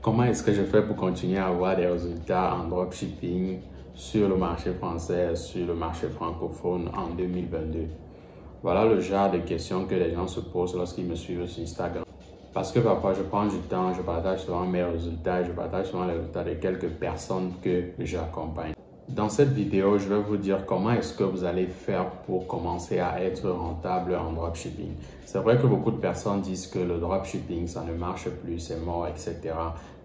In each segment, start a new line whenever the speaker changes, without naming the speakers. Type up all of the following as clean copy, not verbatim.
Comment est-ce que je fais pour continuer à avoir des résultats en dropshipping sur le marché français, sur le marché francophone en 2022? Voilà le genre de questions que les gens se posent lorsqu'ils me suivent sur Instagram. Parce que parfois, je prends du temps, je partage souvent mes résultats, je partage souvent les résultats de quelques personnes que j'accompagne. Dans cette vidéo, je vais vous dire comment est-ce que vous allez faire pour commencer à être rentable en dropshipping. C'est vrai que beaucoup de personnes disent que le dropshipping, ça ne marche plus, c'est mort, etc.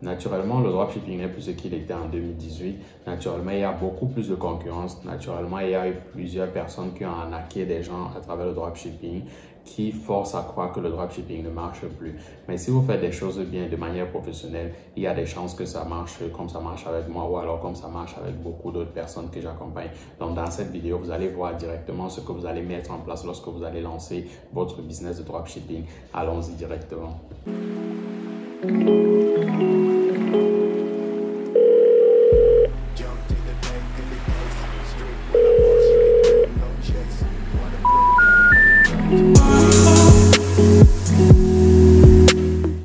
Naturellement, le dropshipping n'est plus ce qu'il était en 2018. Naturellement, il y a beaucoup plus de concurrence. Naturellement, il y a eu plusieurs personnes qui ont arnaqué des gens à travers le dropshipping qui forcent à croire que le dropshipping ne marche plus. Mais si vous faites des choses bien de manière professionnelle, il y a des chances que ça marche comme ça marche avec moi ou alors comme ça marche avec beaucoup d'autres personnes que j'accompagne. Donc, dans cette vidéo, vous allez voir directement ce que vous allez mettre en place lorsque vous allez lancer votre business de dropshipping. Allons-y directement.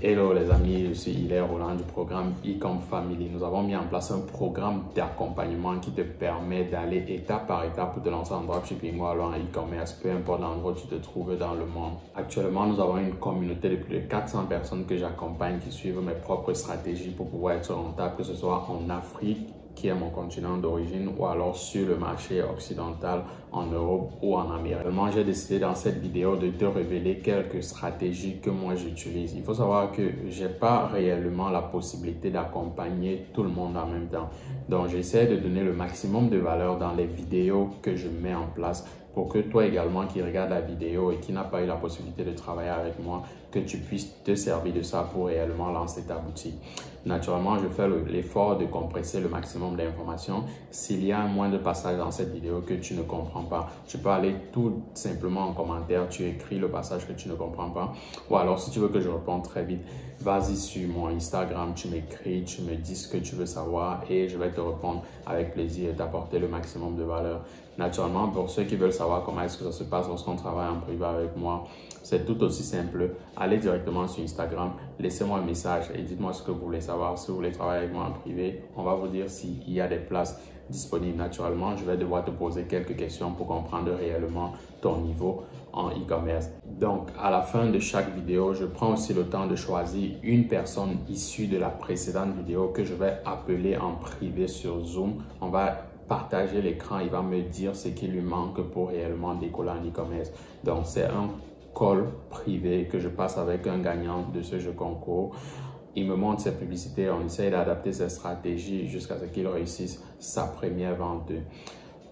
Hello les amis, je suis Hilaire Roland du programme E-Com Family. Nous avons mis en place un programme d'accompagnement qui te permet d'aller étape par étape pour te lancer en dropshipping ou alors en e-commerce, peu importe l'endroit où tu te trouves dans le monde. Actuellement, nous avons une communauté de plus de 400 personnes que j'accompagne qui suivent mes propres stratégies pour pouvoir être rentable, que ce soit en Afrique, qui est mon continent d'origine, ou alors sur le marché occidental, en Europe ou en Amérique. Moi, j'ai décidé dans cette vidéo de te révéler quelques stratégies que moi j'utilise. Il faut savoir que j'ai pas réellement la possibilité d'accompagner tout le monde en même temps. Donc, j'essaie de donner le maximum de valeur dans les vidéos que je mets en place pour que toi également qui regarde la vidéo et qui n'a pas eu la possibilité de travailler avec moi, que tu puisses te servir de ça pour réellement lancer ta boutique. Naturellement, je fais l'effort de compresser le maximum d'informations. S'il y a un moindre passage dans cette vidéo que tu ne comprends pas, tu peux aller tout simplement en commentaire, tu écris le passage que tu ne comprends pas. Ou alors, si tu veux que je réponde très vite, vas-y sur mon Instagram, tu m'écris, tu me dis ce que tu veux savoir et je vais te répondre avec plaisir et t'apporter le maximum de valeur. Naturellement, pour ceux qui veulent savoir comment est-ce que ça se passe lorsqu'on travaille en privé avec moi, c'est tout aussi simple. Allez directement sur Instagram, laissez-moi un message et dites-moi ce que vous voulez savoir. Si vous voulez travailler avec moi en privé, on va vous dire s'il y a des places disponibles. Naturellement, je vais devoir te poser quelques questions pour comprendre réellement ton niveau en e-commerce. Donc, à la fin de chaque vidéo, je prends aussi le temps de choisir une personne issue de la précédente vidéo que je vais appeler en privé sur Zoom. On va partager l'écran, il va me dire ce qui lui manque pour réellement décoller en e-commerce. Donc, c'est un call privé que je passe avec un gagnant de ce jeu concours. Il me montre ses publicités, on essaye d'adapter ses stratégies jusqu'à ce qu'il réussisse sa première vente.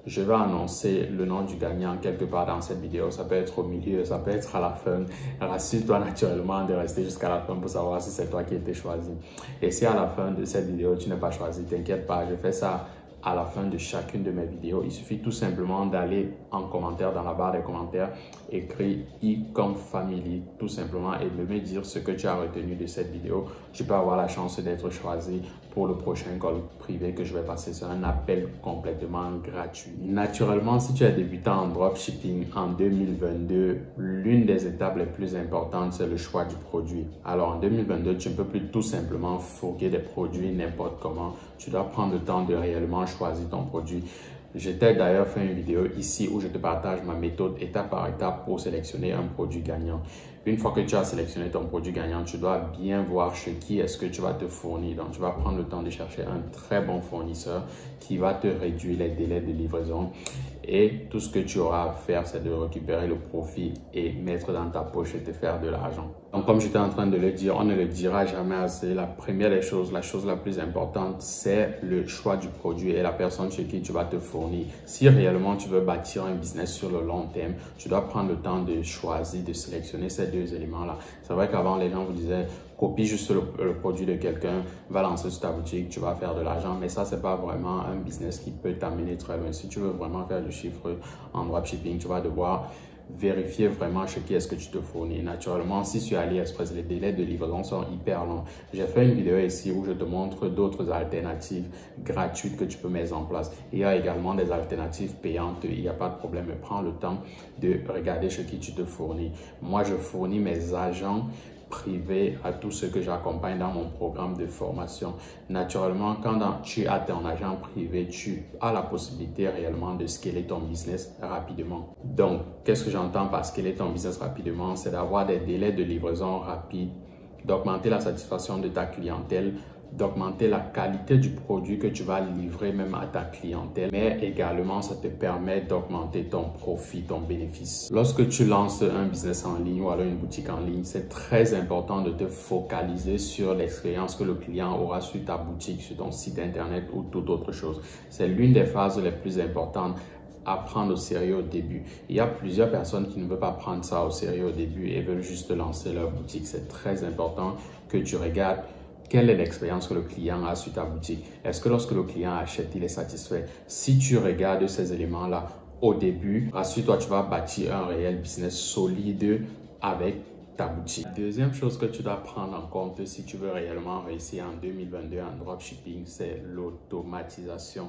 Je vais annoncer le nom du gagnant quelque part dans cette vidéo. Ça peut être au milieu, ça peut être à la fin. Rassure-toi naturellement de rester jusqu'à la fin pour savoir si c'est toi qui as été choisi. Et si à la fin de cette vidéo, tu n'es pas choisi, t'inquiète pas, je fais ça à la fin de chacune de mes vidéos. Il suffit tout simplement d'aller en commentaire, dans la barre des commentaires, écrire E-Com Family tout simplement et de me dire ce que tu as retenu de cette vidéo. Tu peux avoir la chance d'être choisi pour le prochain call privé que je vais passer. C'est un appel complètement gratuit. Naturellement, si tu es débutant en dropshipping en 2022, l'une des étapes les plus importantes, c'est le choix du produit. Alors en 2022, tu ne peux plus tout simplement fourguer des produits n'importe comment. Tu dois prendre le temps de réellement choisir ton produit. Je t'ai d'ailleurs fait une vidéo ici où je te partage ma méthode étape par étape pour sélectionner un produit gagnant. Une fois que tu as sélectionné ton produit gagnant, tu dois bien voir chez qui est-ce que tu vas te fournir. Donc, tu vas prendre le temps de chercher un très bon fournisseur qui va te réduire les délais de livraison. Et tout ce que tu auras à faire, c'est de récupérer le profit et mettre dans ta poche et te faire de l'argent. Donc, comme j'étais en train de le dire, on ne le dira jamais assez. La première des choses, la chose la plus importante, c'est le choix du produit et la personne chez qui tu vas te fournir. Si réellement tu veux bâtir un business sur le long terme, tu dois prendre le temps de choisir, de sélectionner ces deux éléments-là. C'est vrai qu'avant, les gens vous disaient, copie juste le produit de quelqu'un, va lancer sur ta boutique, tu vas faire de l'argent. Mais ça, c'est pas vraiment un business qui peut t'amener très loin. Si tu veux vraiment faire du chiffre en dropshipping, tu vas devoir vérifier vraiment chez qui est-ce que tu te fournis. Naturellement, si sur AliExpress, les délais de livraison sont hyper longs. J'ai fait une vidéo ici où je te montre d'autres alternatives gratuites que tu peux mettre en place. Il y a également des alternatives payantes. Il n'y a pas de problème. Prends le temps de regarder chez qui tu te fournis. Moi, je fournis mes agents privé à tous ceux que j'accompagne dans mon programme de formation. Naturellement, quand tu as ton agent privé, tu as la possibilité réellement de scaler ton business rapidement. Donc, qu'est-ce que j'entends par scaler ton business rapidement? C'est d'avoir des délais de livraison rapides, d'augmenter la satisfaction de ta clientèle, d'augmenter la qualité du produit que tu vas livrer même à ta clientèle, mais également ça te permet d'augmenter ton profit, ton bénéfice. Lorsque tu lances un business en ligne ou alors une boutique en ligne, c'est très important de te focaliser sur l'expérience que le client aura sur ta boutique, sur ton site internet ou toute autre chose. C'est l'une des phases les plus importantes à prendre au sérieux au début. Il y a plusieurs personnes qui ne veulent pas prendre ça au sérieux au début et veulent juste lancer leur boutique. C'est très important que tu regardes quelle est l'expérience que le client a sur ta boutique. Est-ce que lorsque le client achète, il est satisfait? Si tu regardes ces éléments-là au début, rassure-toi, tu vas bâtir un réel business solide avec ta boutique. La deuxième chose que tu dois prendre en compte si tu veux réellement réussir en 2022 en dropshipping, c'est l'automatisation.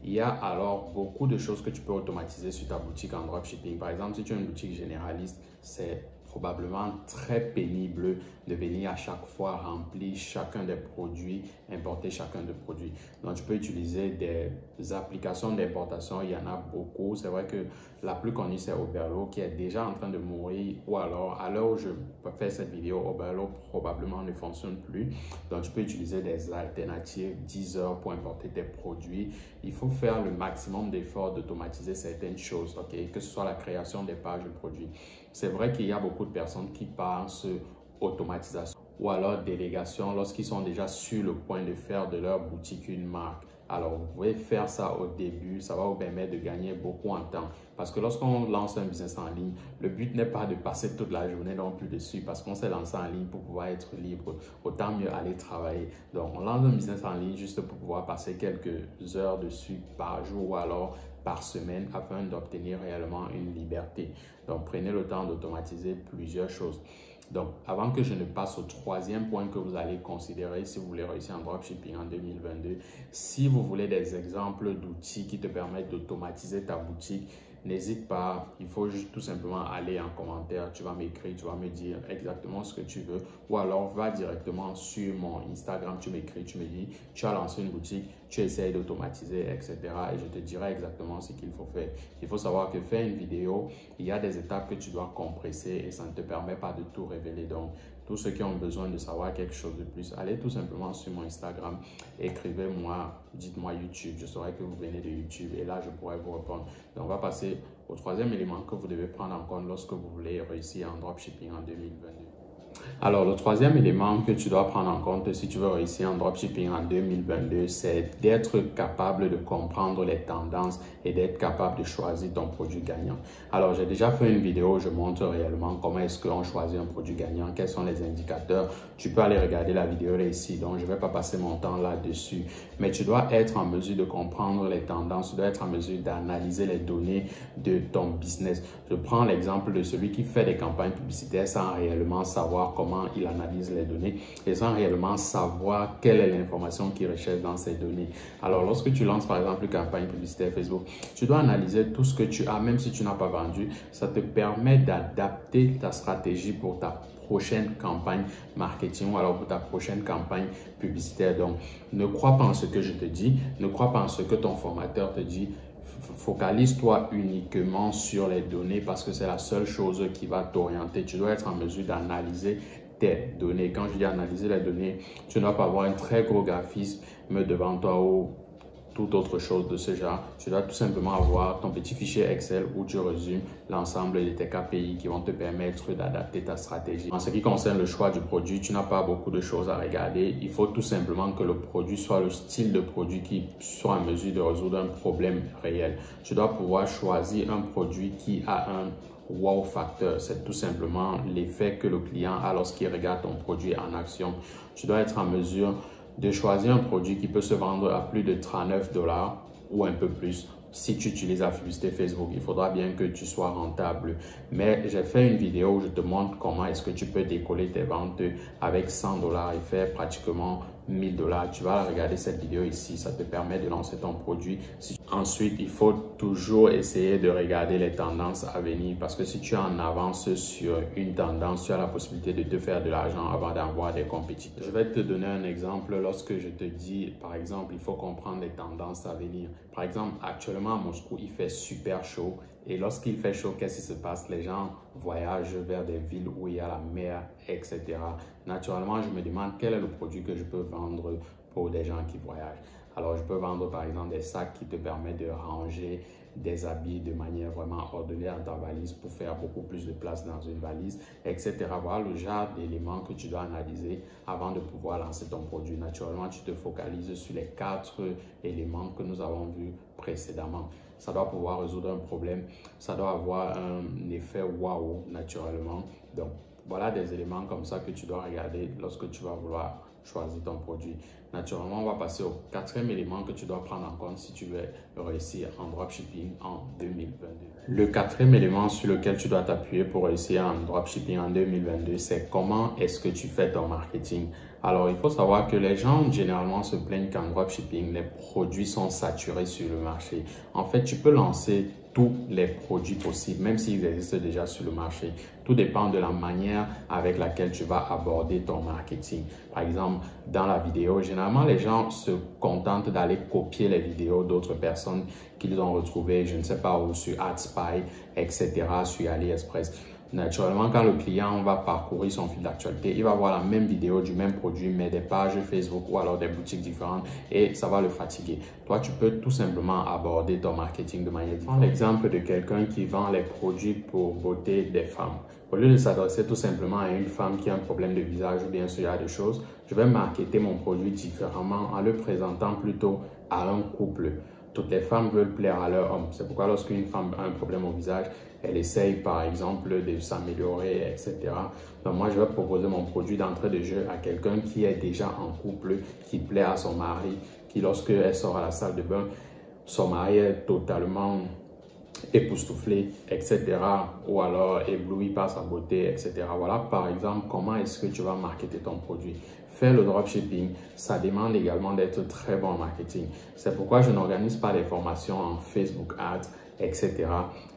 Il y a alors beaucoup de choses que tu peux automatiser sur ta boutique en dropshipping. Par exemple, si tu as une boutique généraliste, c'est probablement très pénible de venir à chaque fois remplir chacun des produits, importer chacun des produits. Donc, tu peux utiliser des applications d'importation. Il y en a beaucoup. C'est vrai que la plus connue, c'est Oberlo qui est déjà en train de mourir. Ou alors, à l'heure où je fais cette vidéo, Oberlo probablement ne fonctionne plus. Donc, tu peux utiliser des alternatives Deezer pour importer tes produits. Il faut faire le maximum d'efforts d'automatiser certaines choses, ok? Que ce soit la création des pages de produits. C'est vrai qu'il y a beaucoup de personnes qui pensent automatisation ou alors délégation lorsqu'ils sont déjà sur le point de faire de leur boutique une marque. Alors, vous pouvez faire ça au début, ça va vous permettre de gagner beaucoup en temps. Parce que lorsqu'on lance un business en ligne, le but n'est pas de passer toute la journée non plus dessus parce qu'on s'est lancé en ligne pour pouvoir être libre. Autant mieux aller travailler. Donc, on lance un business en ligne juste pour pouvoir passer quelques heures dessus par jour ou alors par semaine afin d'obtenir réellement une liberté. Donc, prenez le temps d'automatiser plusieurs choses. Donc, avant que je ne passe au troisième point que vous allez considérer si vous voulez réussir en dropshipping en 2022, si vous voulez des exemples d'outils qui te permettent d'automatiser ta boutique, n'hésite pas, il faut juste tout simplement aller en commentaire, tu vas m'écrire, tu vas me dire exactement ce que tu veux ou alors va directement sur mon Instagram, tu m'écris, tu me dis, tu as lancé une boutique, tu essaies d'automatiser, etc. Et je te dirai exactement ce qu'il faut faire. Il faut savoir que faire une vidéo, il y a des étapes que tu dois compresser et ça ne te permet pas de tout révéler. Donc, tous ceux qui ont besoin de savoir quelque chose de plus, allez tout simplement sur mon Instagram, écrivez-moi, dites-moi YouTube, je saurai que vous venez de YouTube et là, je pourrai vous répondre. Donc, on va passer au troisième élément que vous devez prendre en compte lorsque vous voulez réussir en dropshipping en 2022. Alors, le troisième élément que tu dois prendre en compte si tu veux réussir en dropshipping en 2022, c'est d'être capable de comprendre les tendances et d'être capable de choisir ton produit gagnant. Alors, j'ai déjà fait une vidéo où je montre réellement comment est-ce qu'on choisit un produit gagnant, quels sont les indicateurs. Tu peux aller regarder la vidéo là ici, donc je ne vais pas passer mon temps là-dessus. Mais tu dois être en mesure de comprendre les tendances, tu dois être en mesure d'analyser les données de ton business. Je prends l'exemple de celui qui fait des campagnes publicitaires sans réellement savoir comment il analyse les données et sans réellement savoir quelle est l'information qu'il recherche dans ces données. Alors, lorsque tu lances par exemple une campagne publicitaire Facebook, tu dois analyser tout ce que tu as, même si tu n'as pas vendu. Ça te permet d'adapter ta stratégie pour ta prochaine campagne marketing ou alors pour ta prochaine campagne publicitaire. Donc, ne crois pas en ce que je te dis, ne crois pas en ce que ton formateur te dit. Focalise-toi uniquement sur les données parce que c'est la seule chose qui va t'orienter. Tu dois être en mesure d'analyser tes données. Quand je dis analyser les données, tu ne dois pas avoir un très gros graphisme devant toi ou toute autre chose de ce genre. Tu dois tout simplement avoir ton petit fichier Excel où tu résumes l'ensemble de tes KPI qui vont te permettre d'adapter ta stratégie. En ce qui concerne le choix du produit, tu n'as pas beaucoup de choses à regarder. Il faut tout simplement que le produit soit le style de produit qui soit en mesure de résoudre un problème réel. Tu dois pouvoir choisir un produit qui a un wow factor. C'est tout simplement l'effet que le client a lorsqu'il regarde ton produit en action. Tu dois être en mesure de choisir un produit qui peut se vendre à plus de 39 $ ou un peu plus. Si tu utilises la publicité Facebook, il faudra bien que tu sois rentable. Mais j'ai fait une vidéo où je te montre comment est-ce que tu peux décoller tes ventes avec 100 $ et faire pratiquement $1000. Tu vas regarder cette vidéo ici, ça te permet de lancer ton produit. Ensuite, il faut toujours essayer de regarder les tendances à venir parce que si tu es en avance sur une tendance, tu as la possibilité de te faire de l'argent avant d'avoir des compétiteurs. Je vais te donner un exemple lorsque je te dis, par exemple, il faut comprendre les tendances à venir. Par exemple, actuellement à Moscou, il fait super chaud et lorsqu'il fait chaud, qu'est-ce qui se passe? Les gens voyagent vers des villes où il y a la mer, etc. Naturellement, je me demande quel est le produit que je peux vendre pour des gens qui voyagent. Alors, je peux vendre par exemple des sacs qui te permettent de ranger des habits de manière vraiment ordinaire dans ta valise pour faire beaucoup plus de place dans une valise, etc. Voilà le genre d'éléments que tu dois analyser avant de pouvoir lancer ton produit. Naturellement, tu te focalises sur les 4 éléments que nous avons vus précédemment. Ça doit pouvoir résoudre un problème, ça doit avoir un effet waouh naturellement. Donc, voilà des éléments comme ça que tu dois regarder lorsque tu vas vouloir choisir ton produit. Naturellement, on va passer au 4e élément que tu dois prendre en compte si tu veux réussir en dropshipping en 2022. Le 4e élément sur lequel tu dois t'appuyer pour réussir en dropshipping en 2022, c'est comment est-ce que tu fais ton marketing. Alors, il faut savoir que les gens généralement se plaignent qu'en dropshipping, les produits sont saturés sur le marché. En fait, tu peux lancer tous les produits possibles, même s'ils existent déjà sur le marché. Tout dépend de la manière avec laquelle tu vas aborder ton marketing. Par exemple, dans la vidéo, généralement, les gens se contentent d'aller copier les vidéos d'autres personnes qu'ils ont retrouvées, je ne sais pas où, sur AdSpy, etc., sur AliExpress. Naturellement, quand le client va parcourir son fil d'actualité, il va voir la même vidéo du même produit, mais des pages Facebook ou alors des boutiques différentes et ça va le fatiguer. Toi, tu peux tout simplement aborder ton marketing de manière différente. Prends l'exemple de quelqu'un qui vend les produits pour beauté des femmes. Au lieu de s'adresser tout simplement à une femme qui a un problème de visage ou bien ce genre de choses, je vais marketer mon produit différemment en le présentant plutôt à un couple. Toutes les femmes veulent plaire à leur homme. C'est pourquoi lorsqu'une femme a un problème au visage, elle essaye par exemple de s'améliorer, etc. Donc moi, je vais proposer mon produit d'entrée de jeu à quelqu'un qui est déjà en couple, qui plaît à son mari, qui lorsqu'elle sort à la salle de bain, son mari est totalement époustouflé, etc. Ou alors ébloui par sa beauté, etc. Voilà par exemple comment est-ce que tu vas marketer ton produit. Faire le dropshipping, ça demande également d'être très bon en marketing. C'est pourquoi je n'organise pas des formations en Facebook Ads, etc.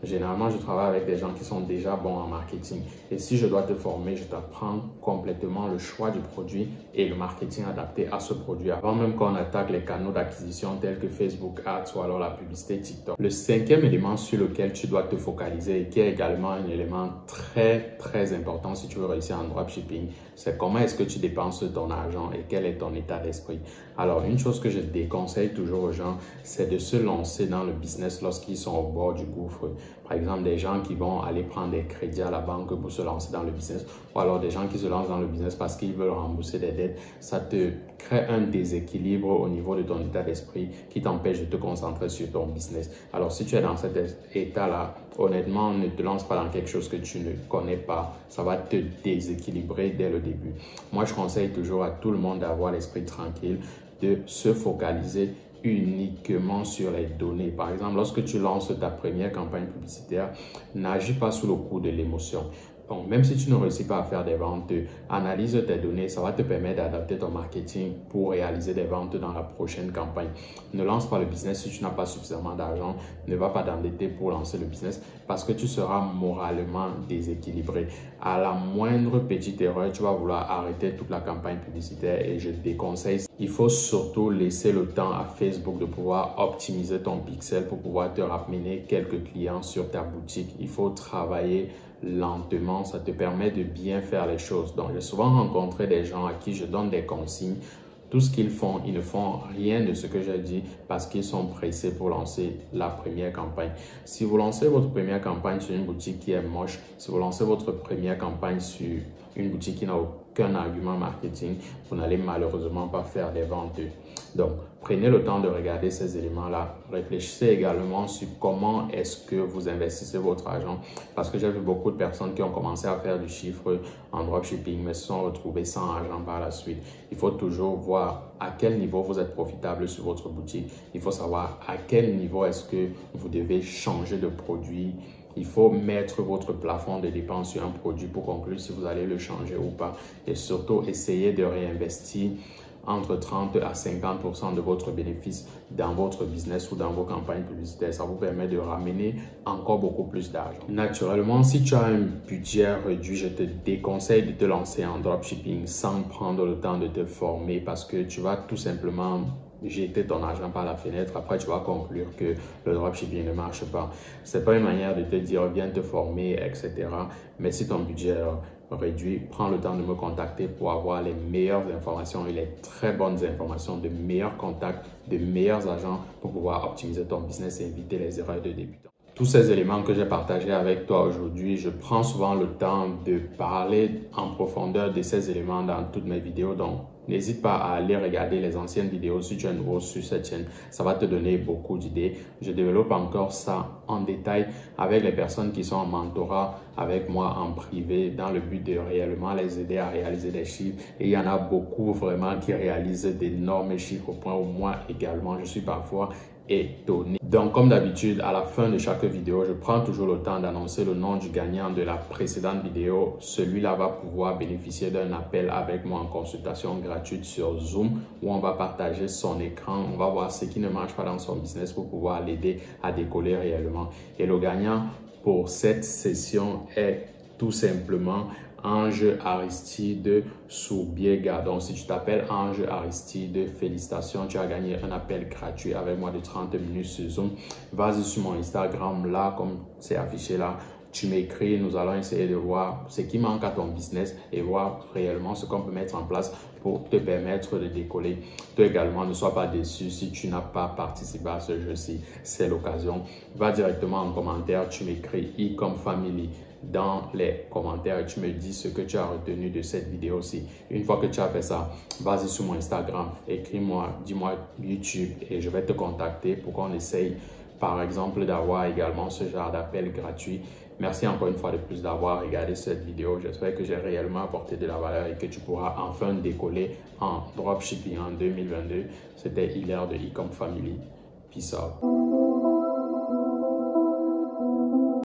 Généralement, je travaille avec des gens qui sont déjà bons en marketing. Et si je dois te former, je t'apprends complètement le choix du produit et le marketing adapté à ce produit avant même qu'on attaque les canaux d'acquisition tels que Facebook Ads ou alors la publicité TikTok. Le 5e élément sur lequel tu dois te focaliser et qui est également un élément très important si tu veux réussir en dropshipping, c'est comment est-ce que tu dépenses ton argent et quel est ton état d'esprit. Alors, une chose que je déconseille toujours aux gens, c'est de se lancer dans le business lorsqu'ils sont au bord du gouffre. Par exemple, des gens qui vont aller prendre des crédits à la banque pour se lancer dans le business ou alors des gens qui se lancent dans le business parce qu'ils veulent rembourser des dettes. Ça te crée un déséquilibre au niveau de ton état d'esprit qui t'empêche de te concentrer sur ton business. Alors, si tu es dans cet état-là, honnêtement, ne te lance pas dans quelque chose que tu ne connais pas. Ça va te déséquilibrer dès le début. Moi, je conseille toujours à tout le monde d'avoir l'esprit tranquille, de se focaliser uniquement sur les données. Par exemple, lorsque tu lances ta première campagne publicitaire, n'agis pas sous le coup de l'émotion. Donc, même si tu ne réussis pas à faire des ventes, analyse tes données, ça va te permettre d'adapter ton marketing pour réaliser des ventes dans la prochaine campagne. Ne lance pas le business si tu n'as pas suffisamment d'argent. Ne va pas t'endetter pour lancer le business parce que tu seras moralement déséquilibré. À la moindre petite erreur, tu vas vouloir arrêter toute la campagne publicitaire et je te déconseille. Il faut surtout laisser le temps à Facebook de pouvoir optimiser ton pixel pour pouvoir te ramener quelques clients sur ta boutique. Il faut travailler lentement, ça te permet de bien faire les choses. Donc, j'ai souvent rencontré des gens à qui je donne des consignes. Tout ce qu'ils font, ils ne font rien de ce que j'ai dit parce qu'ils sont pressés pour lancer la première campagne. Si vous lancez votre première campagne sur une boutique qui est moche, si vous lancez votre première campagne sur une boutique qui n'a aucun argument marketing, vous n'allez malheureusement pas faire des ventes. Donc, prenez le temps de regarder ces éléments-là. Réfléchissez également sur comment est-ce que vous investissez votre argent. Parce que j'ai vu beaucoup de personnes qui ont commencé à faire du chiffre en dropshipping, mais se sont retrouvées sans argent par la suite. Il faut toujours voir à quel niveau vous êtes profitable sur votre boutique. Il faut savoir à quel niveau est-ce que vous devez changer de produit. Il faut mettre votre plafond de dépenses sur un produit pour conclure si vous allez le changer ou pas. Et surtout, essayez de réinvestir entre 30 à 50% de votre bénéfice dans votre business ou dans vos campagnes publicitaires. Ça vous permet de ramener encore beaucoup plus d'argent. Naturellement, si tu as un budget réduit, je te déconseille de te lancer en dropshipping sans prendre le temps de te former parce que tu vas tout simplement jeter ton argent par la fenêtre. Après, tu vas conclure que le dropshipping ne marche pas. C'est pas une manière de te dire viens te former, etc. Mais si ton budget est réduit, prends le temps de me contacter pour avoir les meilleures informations et les très bonnes informations, de meilleurs contacts, de meilleurs agents pour pouvoir optimiser ton business et éviter les erreurs de débutants. Tous ces éléments que j'ai partagés avec toi aujourd'hui, je prends souvent le temps de parler en profondeur de ces éléments dans toutes mes vidéos. Donc, n'hésite pas à aller regarder les anciennes vidéos si tu es nouveau sur cette chaîne. Ça va te donner beaucoup d'idées. Je développe encore ça en détail avec les personnes qui sont en mentorat avec moi en privé dans le but de réellement les aider à réaliser des chiffres. Et il y en a beaucoup vraiment qui réalisent d'énormes chiffres au point où moi également, je suis parfois étonné. Donc, comme d'habitude, à la fin de chaque vidéo, je prends toujours le temps d'annoncer le nom du gagnant de la précédente vidéo. Celui-là va pouvoir bénéficier d'un appel avec moi en consultation gratuite sur Zoom où on va partager son écran. On va voir ce qui ne marche pas dans son business pour pouvoir l'aider à décoller réellement. Et le gagnant pour cette session est tout simplement Ange Aristide Soubiega. Donc, si tu t'appelles Ange Aristide, félicitations, tu as gagné un appel gratuit avec moi de 30 minutes sur Zoom. Vas-y sur mon Instagram, là, comme c'est affiché là. Tu m'écris, nous allons essayer de voir ce qui manque à ton business et voir réellement ce qu'on peut mettre en place pour te permettre de décoller. Toi également, ne sois pas déçu si tu n'as pas participé à ce jeu-ci. C'est l'occasion. Va directement en commentaire, tu m'écris I comme Family dans les commentaires et tu me dis ce que tu as retenu de cette vidéo-ci. Une fois que tu as fait ça, vas-y sur mon Instagram, écris-moi, dis-moi YouTube et je vais te contacter pour qu'on essaye par exemple d'avoir également ce genre d'appel gratuit. Merci encore une fois de plus d'avoir regardé cette vidéo. J'espère que j'ai réellement apporté de la valeur et que tu pourras enfin décoller en dropshipping en 2022. C'était Hilaire de Ecom Family. Peace out.